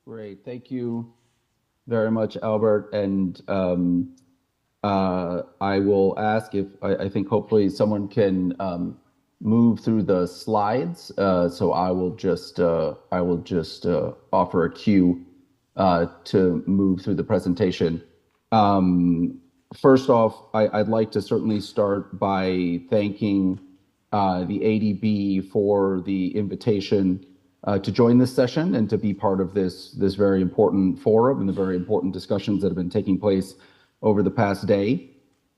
Great. Thank you very much, Albert. And I will ask if I think hopefully someone can move through the slides. So I will just offer a cue to move through the presentation. First off, I'd like to certainly start by thanking the ADB for the invitation to join this session and to be part of this very important forum and the very important discussions that have been taking place over the past day,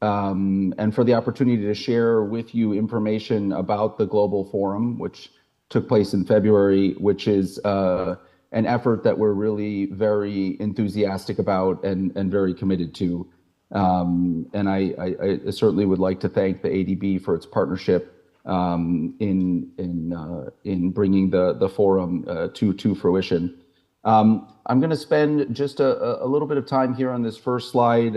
and for the opportunity to share with you information about the Global Forum, which took place in February, which is an effort that we're really very enthusiastic about and very committed to. And I certainly would like to thank the ADB for its partnership in bringing the forum to fruition. I'm going to spend just a little bit of time here on this first slide,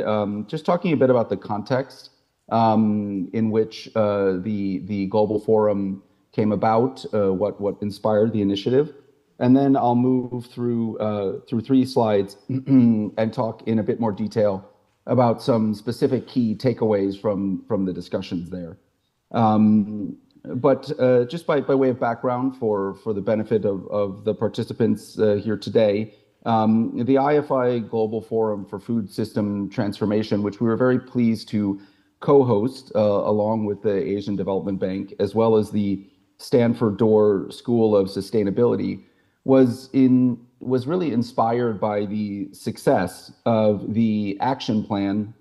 just talking a bit about the context in which the Global Forum came about, what inspired the initiative, and then I'll move through three slides and talk in a bit more detail about some specific key takeaways from the discussions there. But just by way of background for the benefit of the participants here today, the IFI Global Forum for Food System Transformation, which we were very pleased to co-host along with the Asian Development Bank, as well as the Stanford Doerr School of Sustainability, was really inspired by the success of the action plan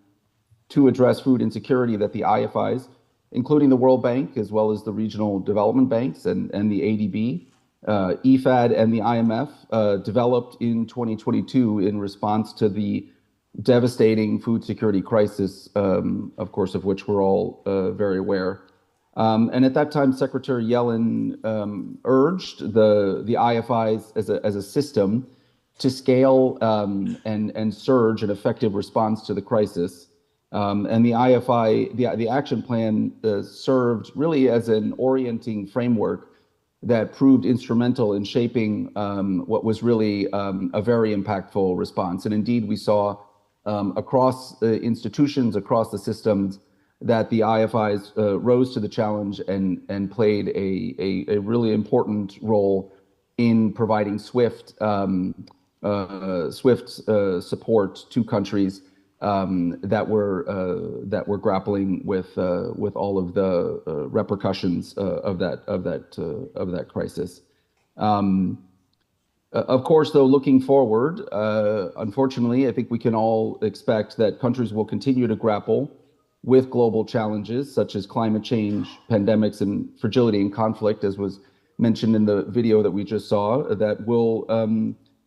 to address food insecurity that the IFIs, including the World Bank, as well as the regional development banks and the ADB, IFAD, and the IMF, developed in 2022 in response to the devastating food security crisis, of course, of which we're all very aware. And at that time, Secretary Yellen urged the IFIs as a system to scale and surge an effective response to the crisis. And the IFI, the action plan served really as an orienting framework that proved instrumental in shaping what was really a very impactful response. And indeed, we saw across the institutions, across the systems, that the IFIs rose to the challenge and played a really important role in providing swift support to countries that were grappling with all of the repercussions of that crisis. Of course, though, looking forward, unfortunately, I think we can all expect that countries will continue to grapple with global challenges such as climate change, pandemics, and fragility and conflict, as was mentioned in the video that we just saw, that will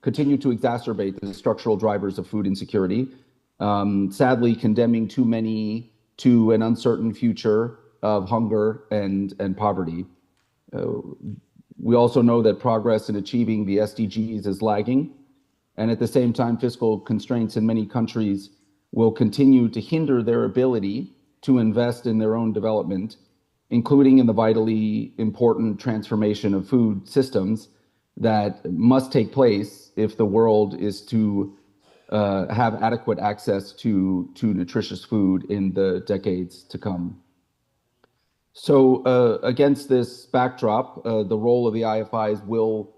continue to exacerbate the structural drivers of food insecurity, sadly condemning too many to an uncertain future of hunger and poverty. We also know that progress in achieving the SDGs is lagging, and at the same time, fiscal constraints in many countries will continue to hinder their ability to invest in their own development, including in the vitally important transformation of food systems that must take place if the world is to have adequate access to nutritious food in the decades to come. So against this backdrop, the role of the IFIs will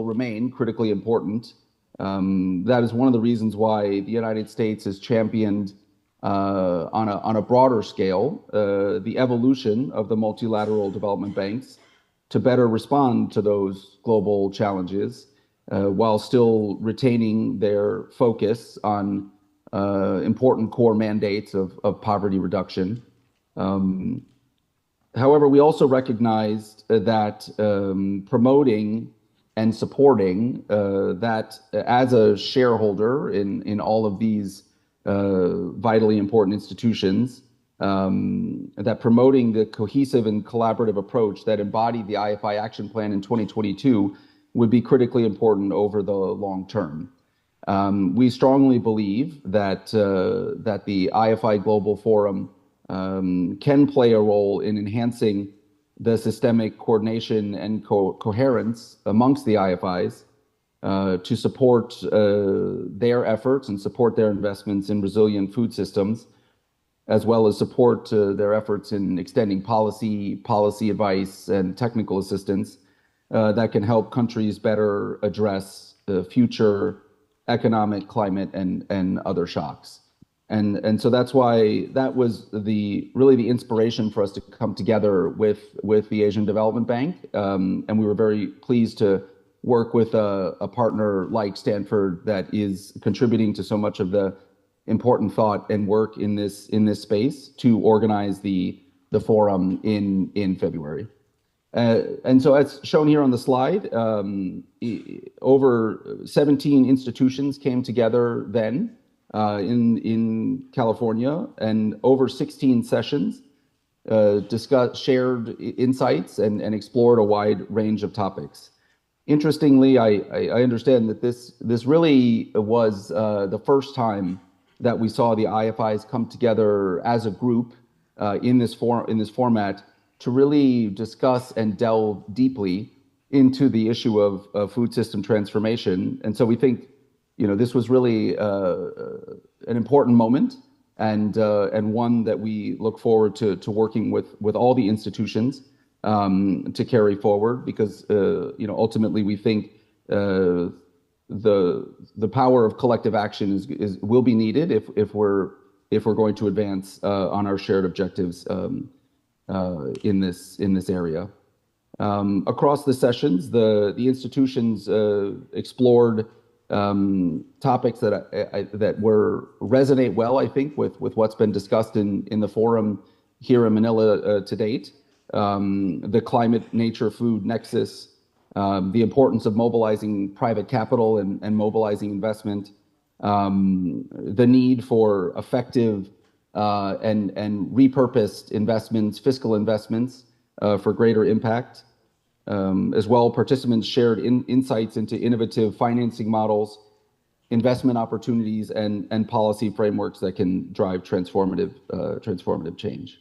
remain critically important. That is one of the reasons why the United States has championed on a broader scale the evolution of the multilateral development banks to better respond to those global challenges while still retaining their focus on important core mandates of poverty reduction. However, we also recognized that promoting and supporting that as a shareholder in all of these vitally important institutions, that promoting the cohesive and collaborative approach that embodied the IFI Action Plan in 2022 would be critically important over the long term. We strongly believe that the IFI Global Forum can play a role in enhancing the systemic coordination and coherence amongst the IFIs, to support their efforts and support their investments in resilient food systems, as well as support their efforts in extending policy advice and technical assistance that can help countries better address future economic, climate, and other shocks. And so that's why that was really the inspiration for us to come together with the Asian Development Bank. And we were very pleased to work with a partner like Stanford that is contributing to so much of the important thought and work in this space to organize the forum in February. And so as shown here on the slide, over 17 institutions came together then in California, and over 16 sessions shared insights and explored a wide range of topics. Interestingly, I understand that this really was the first time that we saw the IFIs come together as a group in this format to really discuss and delve deeply into the issue of food system transformation. And so we think, this was really an important moment and one that we look forward to working with all the institutions to carry forward, because ultimately we think the power of collective action will be needed if we're going to advance on our shared objectives in this area. Across the sessions, the institutions explored topics that resonate well, I think, with what's been discussed in the forum here in Manila to date. The climate-nature-food-nexus, the importance of mobilizing private capital and mobilizing investment, the need for effective and repurposed investments, fiscal investments for greater impact. As well, participants shared insights into innovative financing models, investment opportunities, and policy frameworks that can drive transformative change.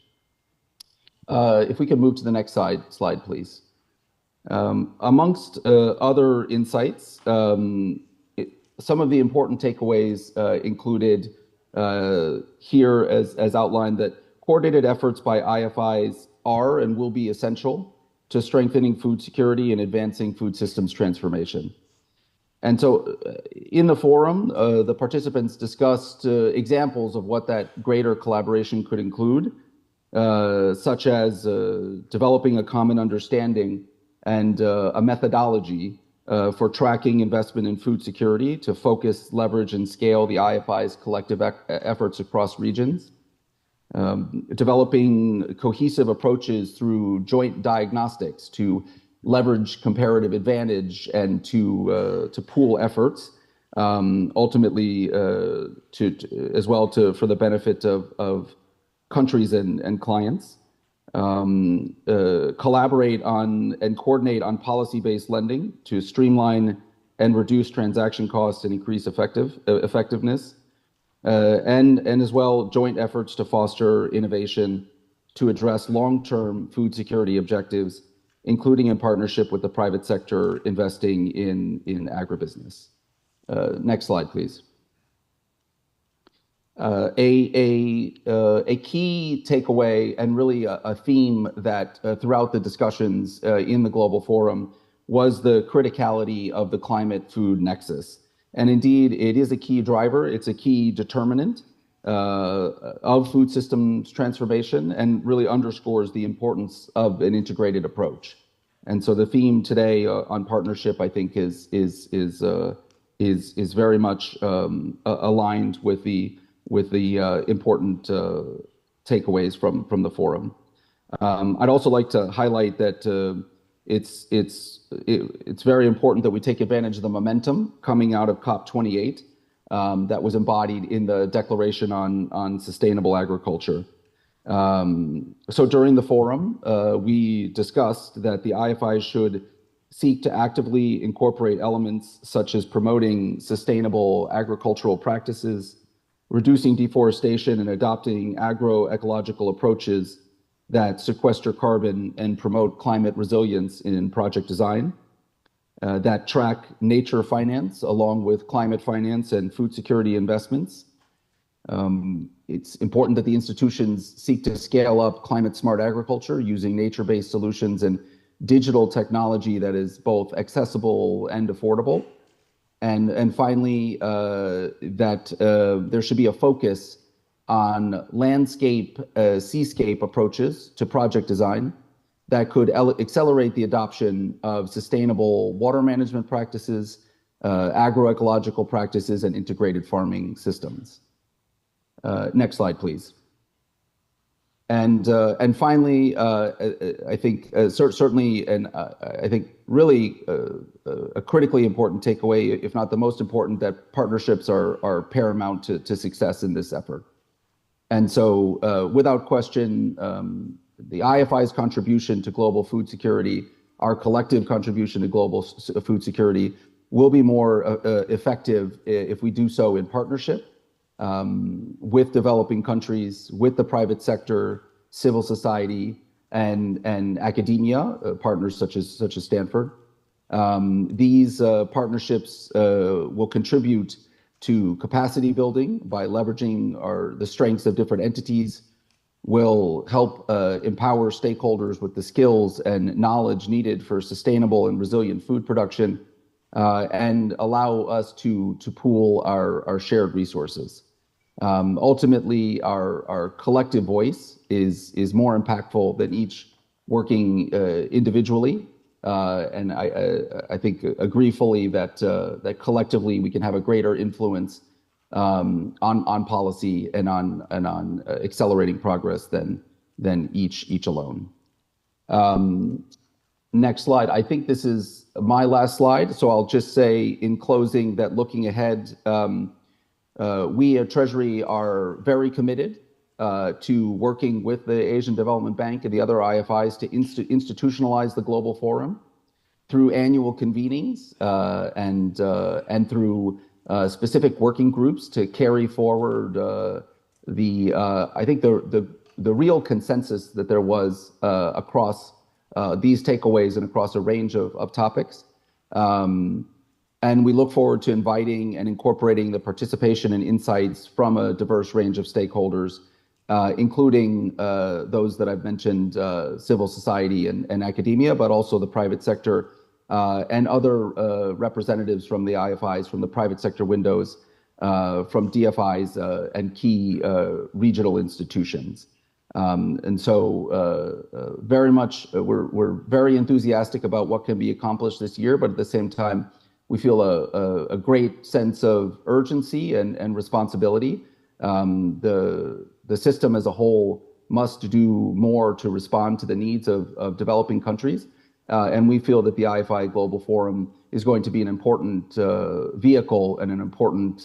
If we could move to the next slide, please. Amongst other insights, some of the important takeaways included here as outlined that coordinated efforts by IFIs are and will be essential to strengthening food security and advancing food systems transformation. And so in the forum, the participants discussed examples of what that greater collaboration could include, such as developing a common understanding and a methodology for tracking investment in food security to focus, leverage, and scale the IFI's collective efforts across regions. Developing cohesive approaches through joint diagnostics to leverage comparative advantage and to pool efforts, ultimately as well for the benefit of countries and clients. Collaborate on and coordinate on policy-based lending to streamline and reduce transaction costs and increase effectiveness. And as well, joint efforts to foster innovation to address long-term food security objectives, including in partnership with the private sector investing in agribusiness. Next slide, please. A key takeaway and really a theme that throughout the discussions in the Global Forum was the criticality of the climate-food-nexus. And indeed, it is a key driver. It's a key determinant of food systems transformation and really underscores the importance of an integrated approach. And so the theme today on partnership, I think, is very much aligned with the important takeaways from the forum. I'd also like to highlight that it's very important that we take advantage of the momentum coming out of COP28 that was embodied in the Declaration on Sustainable Agriculture. So during the forum, we discussed that the IFI should seek to actively incorporate elements such as promoting sustainable agricultural practices, reducing deforestation, and adopting agroecological approaches that sequester carbon and promote climate resilience in project design. that track nature finance along with climate finance and food security investments. It's important that the institutions seek to scale up climate-smart agriculture using nature-based solutions and digital technology that is both accessible and affordable. And finally, that there should be a focus on landscape, seascape approaches to project design that could accelerate the adoption of sustainable water management practices, agroecological practices, and integrated farming systems. Next slide, please. And finally, I think certainly, and I think really a critically important takeaway, if not the most important, that partnerships are paramount to success in this effort. And so, without question, the IFI's contribution to global food security, our collective contribution to global food security, will be more effective if we do so in partnership with developing countries, with the private sector, civil society, and academia, partners such as Stanford. These partnerships will contribute to capacity building by leveraging the strengths of different entities, will help empower stakeholders with the skills and knowledge needed for sustainable and resilient food production, and allow us to pool our shared resources. Ultimately, our collective voice is more impactful than each working individually, and I think agree fully that collectively we can have a greater influence on policy and on accelerating progress than each alone. Next slide. I think this is my last slide, so I'll just say in closing that looking ahead, we at Treasury are very committed to working with the Asian Development Bank and the other IFIs to institutionalize the Global Forum through annual convenings and through specific working groups to carry forward I think the real consensus that there was across these takeaways and across a range of topics. And we look forward to inviting and incorporating the participation and insights from a diverse range of stakeholders, including those that I've mentioned, civil society and academia, but also the private sector and other representatives from the IFIs, from the private sector windows, from DFIs and key regional institutions. And so very much, we're very enthusiastic about what can be accomplished this year, but at the same time, we feel a great sense of urgency and responsibility. The system as a whole must do more to respond to the needs of developing countries. And we feel that the IFI Global Forum is going to be an important vehicle and an important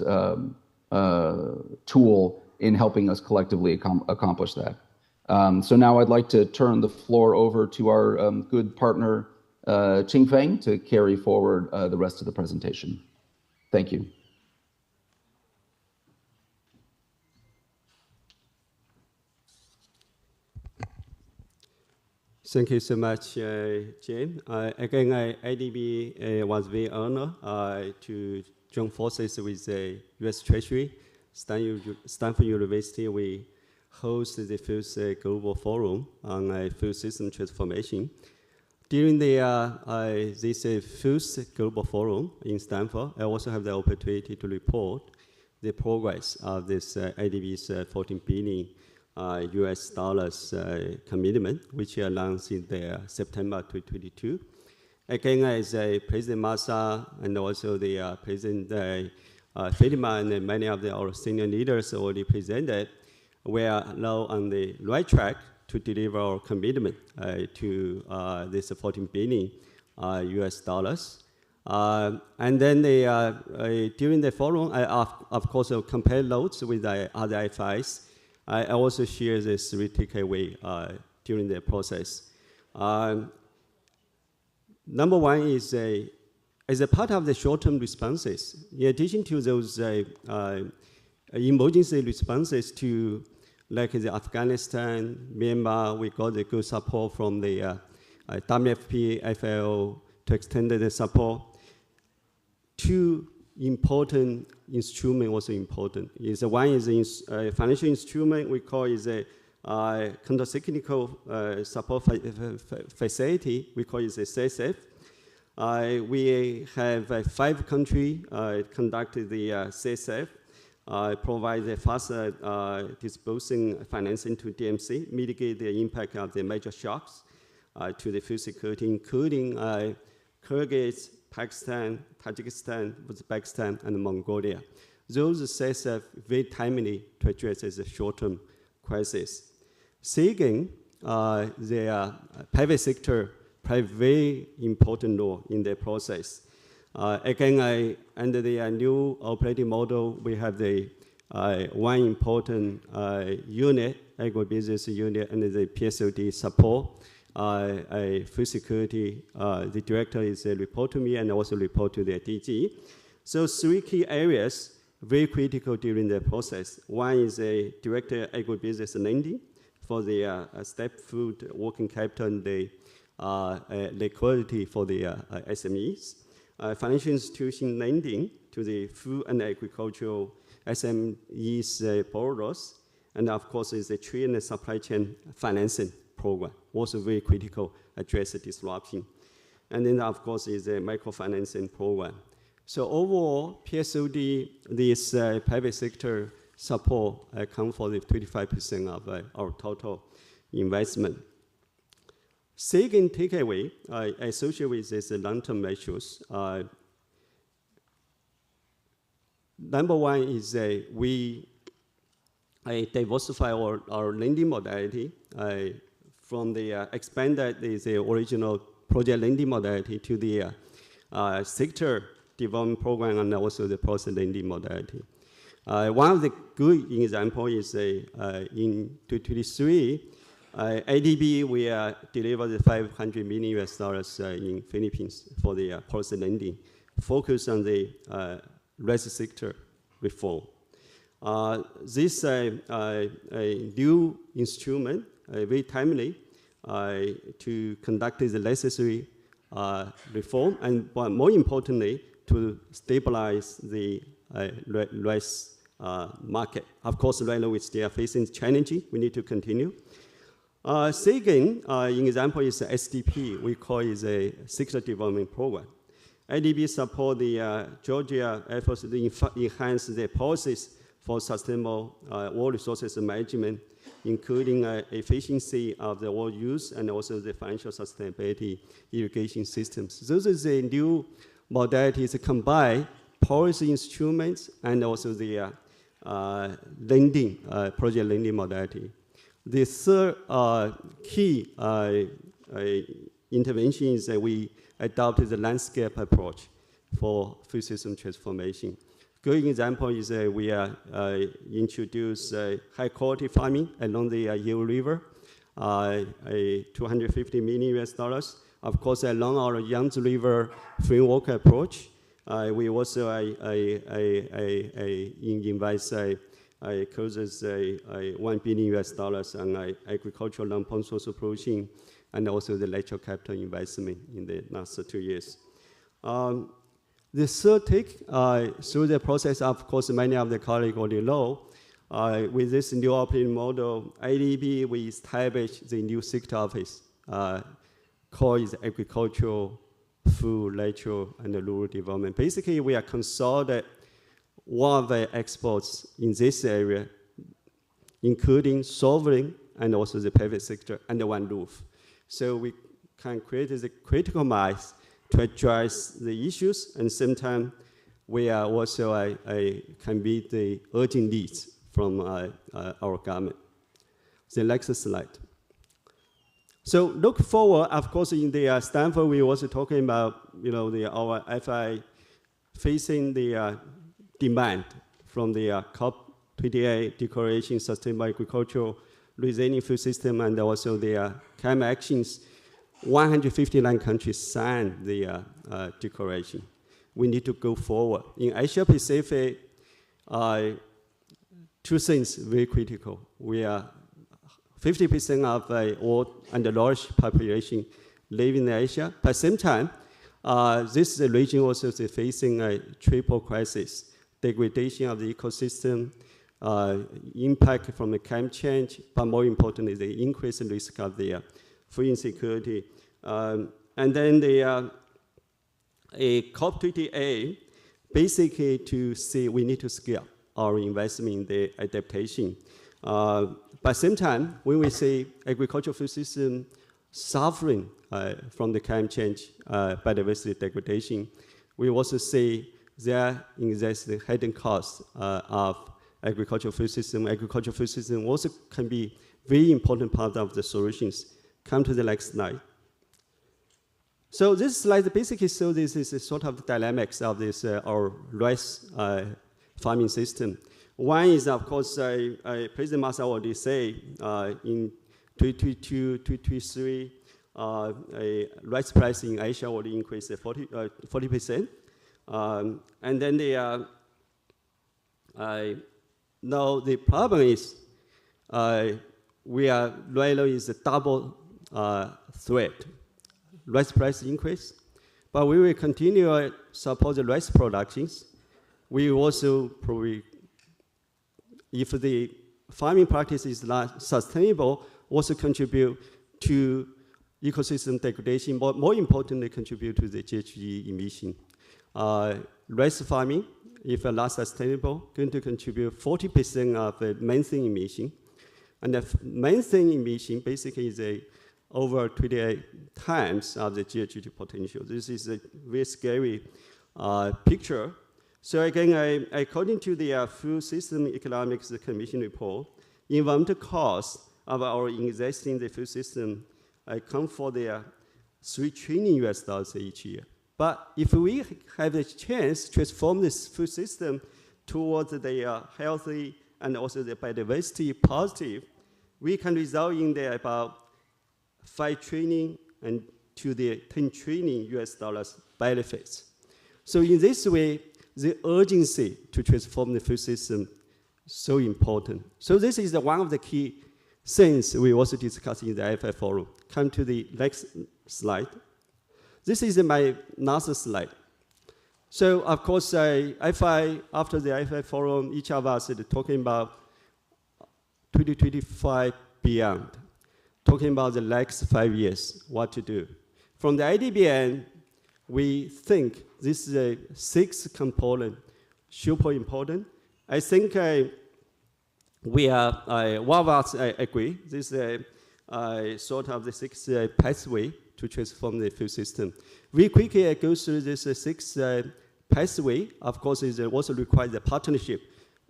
tool in helping us collectively accomplish that. So now I'd like to turn the floor over to our good partner, Ching Feng, to carry forward the rest of the presentation. Thank you. Thank you so much, Jane. Again, IDB was very honored to join forces with the U.S. Treasury, Stanford University. We host the first global forum on food system transformation. During this first global forum in Stanford, I also have the opportunity to report the progress of this IDB's $14 billion US dollars commitment, which announced in September 2022. Again, as President Massa and also the President Friedman and many of our senior leaders already presented, we are now on the right track to deliver our commitment to this $14 billion US dollars. And then during the forum, I of course compare notes with the other IFIs. I also share this three takeaway during the process. Number one is as a part of the short-term responses, in addition to those emergency responses to like the Afghanistan, Myanmar, we got the good support from the WFP, FAO, to extend the support. Two important instruments also important. One is a financial instrument we call is a counter-cyclical support facility, we call it a CSF. We have 5 countries conducted the CSF, provide a faster disposing financing to DMC, mitigate the impact of the major shocks to the food security, including Kyrgyz, Pakistan, Tajikistan, Uzbekistan, and Mongolia. Those CSF very timely to address the short-term crisis. Second, the private sector play very important role in the process. Again, under the new operating model, we have the one important unit, agribusiness unit, and the PSOD support. Food security, the director is report to me and also report to the DG. So 3 key areas, very critical during the process. One is a director agribusiness lending for the step food working capital and the liquidity for the SMEs. Financial institution lending to the food and agricultural SMEs borrowers. And of course, is the trade and supply chain financing program, also very critical, address the disruption. And then, of course, is a microfinancing program. So overall, PSOD, this private sector support account for the 25% of our total investment. Second takeaway associated with this long-term measures. Number one is we diversify our lending modality from the expanded the original project lending modality to the sector development program and also the process lending modality. One of the good examples is in 2023, ADB, we delivered $500 million in Philippines for the policy lending, focus on the rice sector reform. This new instrument, very timely to conduct the necessary reform, and but more importantly, to stabilize the rice market. Of course, right now we still are facing challenges. We need to continue. Second, an example is SDP. We call it a sector development program. IDB support the Georgia efforts to enhance the policies for sustainable water resources management, including efficiency of the water use and also the financial sustainability irrigation systems. Those are the new modalities that combine policy instruments and also the lending, project lending modality. The third key intervention is that we adopted the landscape approach for food system transformation. Good example is we introduced high quality farming along the Yale River, $250 million. Of course, along our Yangtze River framework approach, we also invest closes $1 billion on agricultural non-pond source approaching, and also the natural capital investment in the last 2 years. The third take, through the process, of course, many of the colleagues already know, with this new operating model, IDB, we established the new sector office, called agricultural, food, natural, and rural development. Basically, we are consolidating one of the exports in this area, including sovereign and also the private sector under one roof. So we can create the critical mass to address the issues, and same time, we are also can meet the urgent needs from our government. The next slide. So look forward, of course, in the Stanford, we were also talking about, our IFI facing the demand from the COP28 Declaration, Sustainable Agricultural Resilient Food System, and also the climate actions. 159 countries signed the declaration. We need to go forward. In Asia Pacific, 2 things very critical. We are 50% of the world and the large population live in Asia. But at the same time, This region also is facing a triple crisis: degradation of the ecosystem, impact from the climate change, but more importantly, the increased risk of the food insecurity. And then the COP28, basically to say we need to scale our investment in the adaptation. But at the same time, when we say agricultural food system suffering from the climate change, biodiversity degradation, we also say there exists the hidden cost of agricultural food system. Agricultural food system also can be very important part of the solutions. Come to the next slide. So this slide basically shows this is a sort of the dynamics of this our rice farming system. One is, of course, President Massa already say in 2022, 2023, rice price in Asia already increased 40%. And then now the problem is we are right now is a double threat. Rice price increase, but we will continue support the rice productions. We also probably, if the farming practice is not sustainable, also contribute to ecosystem degradation, but more importantly, contribute to the GHG emission. Rice farming, if not sustainable, going to contribute 40% of the methane emission. And the methane emission basically is over 28 times of the GHG potential. This is a very scary picture. So again, according to the Food System Economics Commission report, environmental costs of our investing in the food system come for the $3 trillion each year. But if we have the chance to transform this food system towards the healthy and also the biodiversity positive, we can result in about $5 trillion and to the $10 trillion benefits. So in this way, the urgency to transform the food system is so important. So this is one of the key things we also discussed in the IFI Forum. Come to the next slide. This is my last slide. So of course, after the IFI Forum, each of us is talking about 2025 beyond, talking about the next 5 years, what to do. From the IDBN, we think this is a 6 component, super important. I think we are, one of us agree, this is sort of the 6 pathway to transform the food system. We quickly go through this 6 pathway. Of course, it also requires a partnership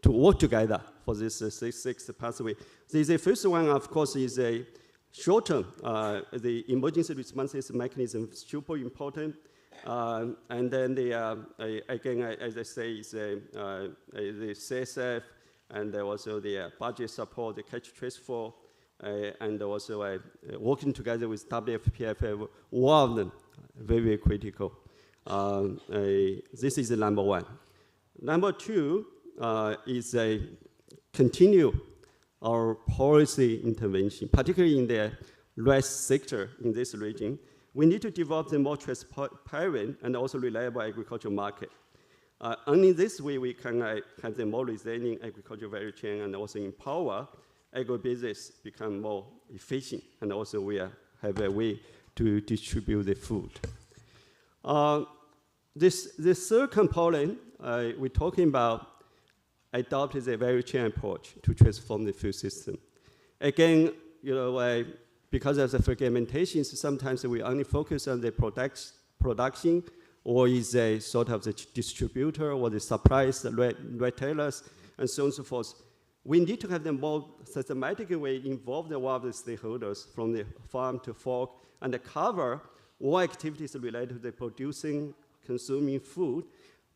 to work together for this 6 pathway. The first one, of course, is a short-term. The emergency responses mechanism is super important. And then again, as I say, is the CSF, and also the budget support, the catch trace for, and also working together with WFPFF, all of them very, very critical. This is the number 1. Number 2 is continue our policy intervention, particularly in the rice sector in this region. We need to develop the more transparent and also reliable agricultural market. Only this way we can have the more resilient agricultural value chain and also empower agribusiness become more efficient, and also we have a way to distribute the food. This third component, we're talking about adopt a value chain approach to transform the food system. Again, because of the fragmentation, sometimes we only focus on the production, or is a sort of the distributor or the suppliers, the retailers, and so on and so forth. We need to have the more systematic way involve all of the stakeholders from the farm to fork and cover all activities related to the producing, consuming food.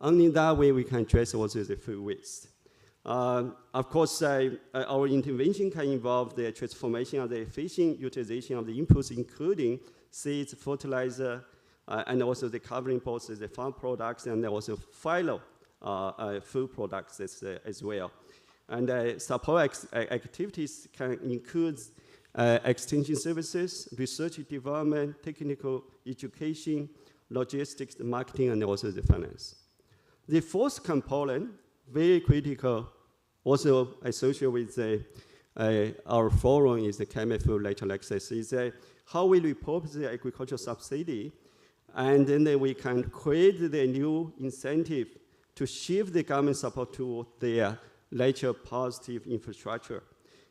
Only that way we can address also the food waste. Of course, our intervention can involve the transformation of the efficient utilization of the inputs, including seeds, fertilizer, and also the covering both the farm products and also final food products as well. And support activities can include extension services, research and development, technical education, logistics, the marketing, and also the finance. The fourth component, very critical, also associated with our forum is the climate-food-nexus, is how we report the agricultural subsidy, and then we can create the new incentive to shift the government support to their nature positive infrastructure.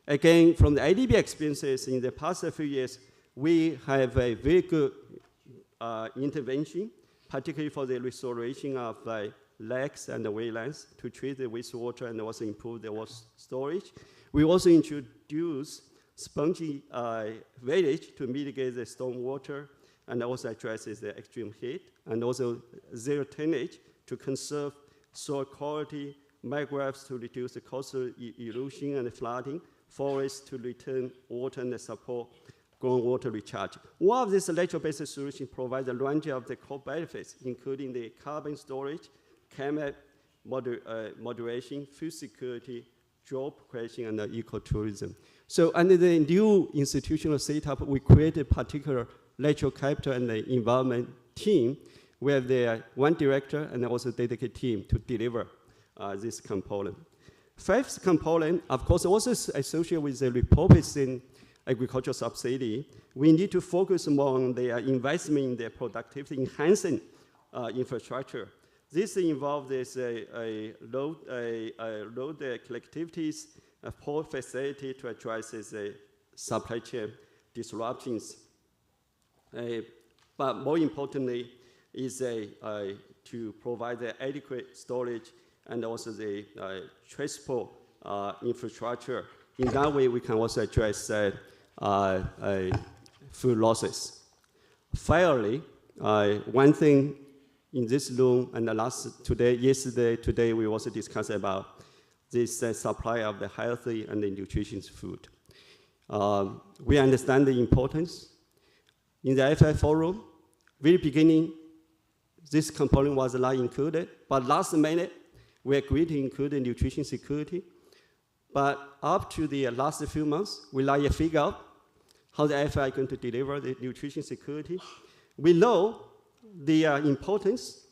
Again, from the IDB experiences in the past few years, we have a very good intervention, particularly for the restoration of lakes and the wetlands to treat the wastewater and also improve the water storage. We also introduce spongy village to mitigate the stormwater and also addresses the extreme heat, and also zero tonnage to conserve soil quality, mangroves to reduce the coastal erosion and flooding, forests to return water and support groundwater recharge. One of these nature-based solutions provides a range of the core benefits, including the carbon storage, climate moderation, food security, job creation, and ecotourism. So under the new institutional setup, we created a particular natural capital and the environment team where there are one director and also dedicated team to deliver this component. Fifth component, of course, also associated with the repurposing agricultural subsidy. We need to focus more on their investment in their productivity enhancing infrastructure. This involves load collectivities, a port facility to address the supply chain disruptions. But more importantly, is to provide the adequate storage and also the transport infrastructure. In that way, we can also address food losses. Finally, one thing in this room and yesterday, we also discussed about this supply of the healthy and the nutritious food. We understand the importance. In the IFI Forum, very beginning, this component was not included, but last minute, we agreed to include the nutrition security. But up to the last few months, we like to figure out how the IFI is going to deliver the nutrition security. We know the importance.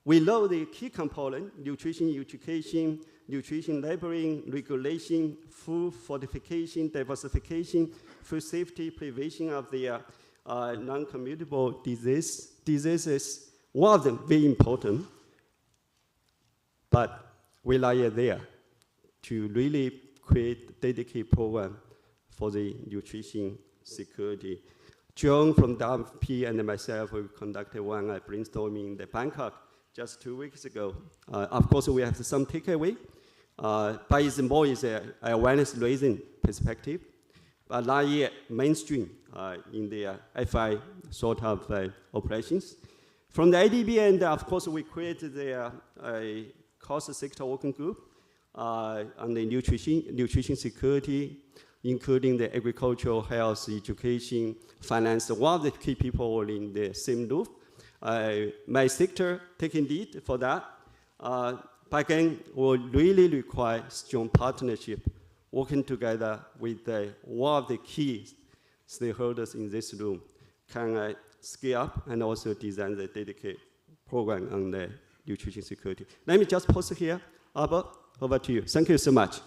We know the key component, nutrition education, nutrition labeling, regulation, food fortification, diversification, food safety, prevention of the non-communicable diseases. One of them very important, but we lie there to really create dedicated program for the nutrition security. John from WP and myself, we conducted one brainstorming in Bangkok just 2 weeks ago. Of course, we have some takeaway, but it's more is an awareness-raising perspective, but not yet mainstream in the FI sort of operations. From the IDB end, of course, we created the cross-sector working group on the nutrition security, including the agricultural, health, education, finance. One of the key people were in the same loop. My sector taking lead for that. But again, will really require strong partnership, working together with one of the key stakeholders in this room, can scale up and also design the dedicated program on the nutrition security. Let me just pause here. Albert, over to you. Thank you so much.